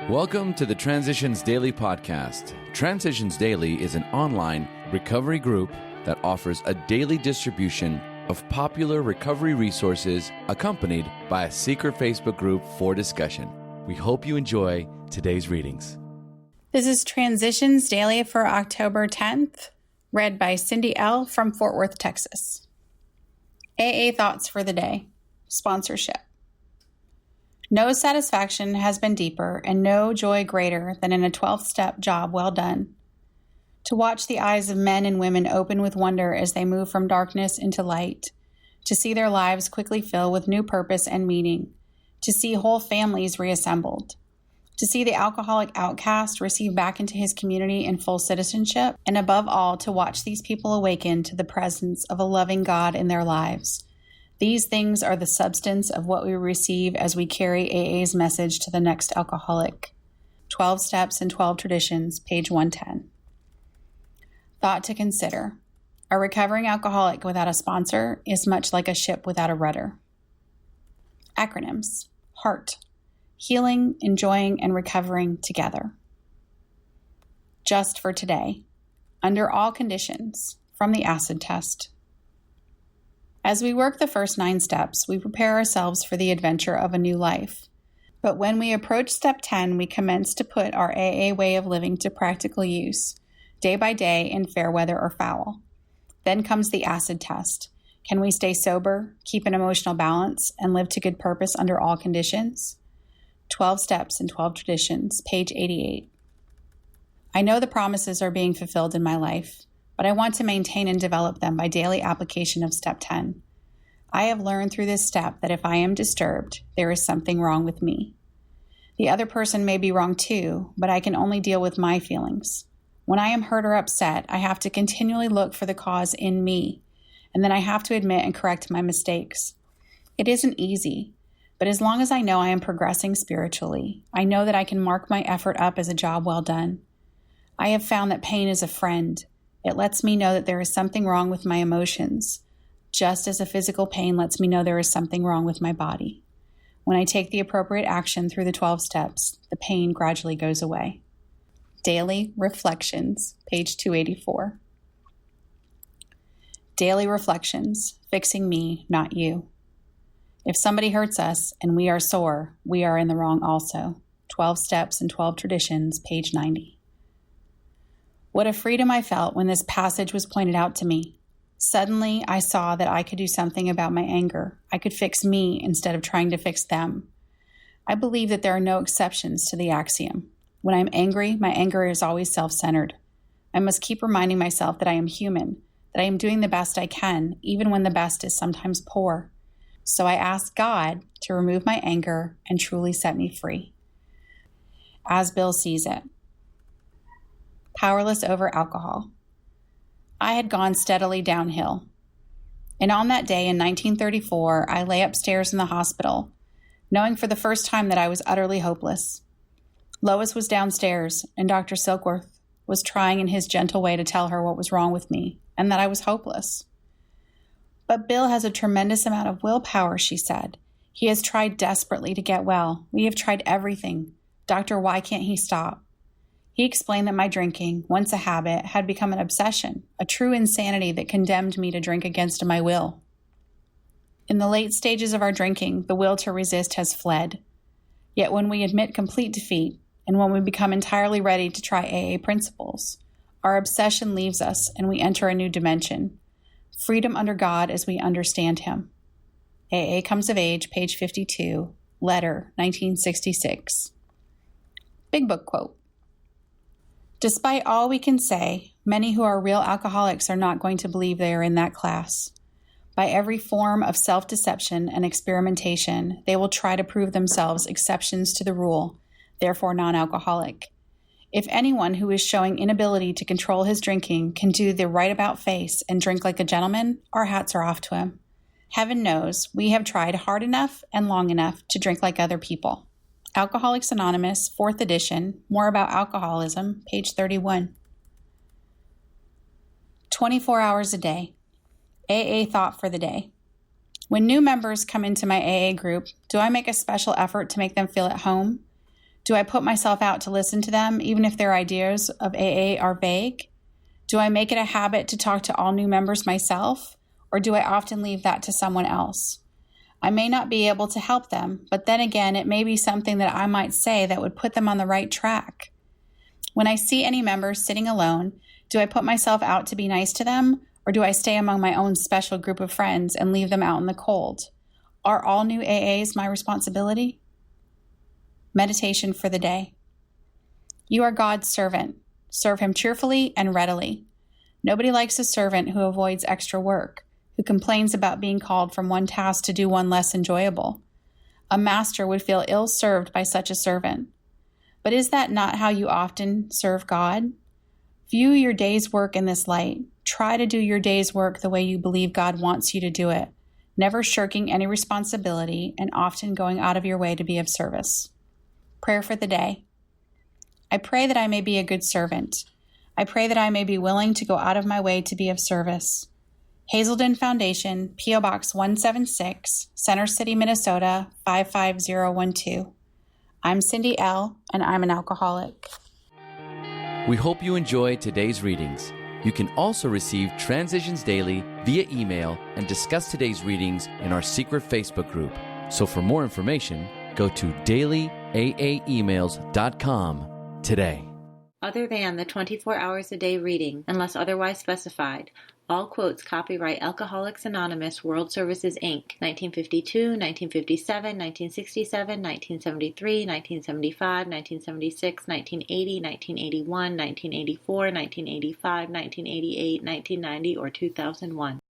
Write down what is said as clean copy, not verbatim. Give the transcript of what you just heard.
Welcome to the Transitions Daily podcast. Transitions Daily is an online recovery group that offers a daily distribution of popular recovery resources accompanied by a secret Facebook group for discussion. We hope you enjoy today's readings. This is Transitions Daily for October 10th, read by Cindy L. from Fort Worth, Texas. AA Thoughts for the Day. Sponsorship. No satisfaction has been deeper and no joy greater than in a 12-step job well done. To watch the eyes of men and women open with wonder as they move from darkness into light, to see their lives quickly fill with new purpose and meaning, to see whole families reassembled, to see the alcoholic outcast receive back into his community in full citizenship, and above all, to watch these people awaken to the presence of a loving God in their lives. These things are the substance of what we receive as we carry AA's message to the next alcoholic. 12 Steps and 12 Traditions, page 110. Thought to consider. A recovering alcoholic without a sponsor is much like a ship without a rudder. Acronyms. HEART. Healing, enjoying, and recovering together. Just for today. Under all conditions. From the acid test. As we work the first 9 steps, we prepare ourselves for the adventure of a new life. But when we approach step 10, we commence to put our AA way of living to practical use, day by day in fair weather or foul. Then comes the acid test. Can we stay sober, keep an emotional balance, and live to good purpose under all conditions? 12 Steps and 12 Traditions, page 88. I know the promises are being fulfilled in my life, but I want to maintain and develop them by daily application of step 10. I have learned through this step that if I am disturbed, there is something wrong with me. The other person may be wrong too, but I can only deal with my feelings. When I am hurt or upset, I have to continually look for the cause in me, and then I have to admit and correct my mistakes. It isn't easy, but as long as I know I am progressing spiritually, I know that I can mark my effort up as a job well done. I have found that pain is a friend. It lets me know that there is something wrong with my emotions, just as a physical pain lets me know there is something wrong with my body. When I take the appropriate action through the 12 steps, the pain gradually goes away. Daily Reflections, page 284. Daily Reflections, fixing me, not you. If somebody hurts us and we are sore, we are in the wrong also. 12 Steps and 12 Traditions, page 90. What a freedom I felt when this passage was pointed out to me. Suddenly, I saw that I could do something about my anger. I could fix me instead of trying to fix them. I believe that there are no exceptions to the axiom. When I'm angry, my anger is always self-centered. I must keep reminding myself that I am human, that I am doing the best I can, even when the best is sometimes poor. So I ask God to remove my anger and truly set me free. As Bill sees it. Powerless over alcohol. I had gone steadily downhill. And on that day in 1934, I lay upstairs in the hospital, knowing for the first time that I was utterly hopeless. Lois was downstairs, and Dr. Silkworth was trying in his gentle way to tell her what was wrong with me, and that I was hopeless. But Bill has a tremendous amount of willpower, she said. He has tried desperately to get well. We have tried everything. Doctor, why can't he stop? He explained that my drinking, once a habit, had become an obsession, a true insanity that condemned me to drink against my will. In the late stages of our drinking, the will to resist has fled. Yet when we admit complete defeat, and when we become entirely ready to try AA principles, our obsession leaves us and we enter a new dimension, freedom under God as we understand Him. AA Comes of Age, page 52, letter, 1966. Big Book quote. Despite all we can say, many who are real alcoholics are not going to believe they are in that class. By every form of self-deception and experimentation, they will try to prove themselves exceptions to the rule, therefore non-alcoholic. If anyone who is showing inability to control his drinking can do the right about face and drink like a gentleman, our hats are off to him. Heaven knows we have tried hard enough and long enough to drink like other people. Alcoholics Anonymous, 4th edition, More About Alcoholism, page 31. 24 hours a day. AA Thought for the Day. When new members come into my AA group, do I make a special effort to make them feel at home? Do I put myself out to listen to them, even if their ideas of AA are vague? Do I make it a habit to talk to all new members myself, or do I often leave that to someone else? I may not be able to help them, but then again, it may be something that I might say that would put them on the right track. When I see any members sitting alone, do I put myself out to be nice to them, or do I stay among my own special group of friends and leave them out in the cold? Are all new AAs my responsibility? Meditation for the day. You are God's servant. Serve him cheerfully and readily. Nobody likes a servant who avoids extra work, who complains about being called from one task to do one less enjoyable. A master would feel ill-served by such a servant. But is that not how you often serve God? View your day's work in this light. Try to do your day's work the way you believe God wants you to do it, never shirking any responsibility and often going out of your way to be of service. Prayer for the day. I pray that I may be a good servant. I pray that I may be willing to go out of my way to be of service. Hazelden Foundation, P.O. Box 176, Center City, Minnesota, 55012. I'm Cindy L., and I'm an alcoholic. We hope you enjoyed today's readings. You can also receive Transitions Daily via email and discuss today's readings in our secret Facebook group. So for more information, go to dailyaaemails.com today. Other than the 24 hours a day reading, unless otherwise specified, all quotes copyright Alcoholics Anonymous World Services, Inc., 1952, 1957, 1967, 1973, 1975, 1976, 1980, 1981, 1984, 1985, 1988, 1990, or 2001.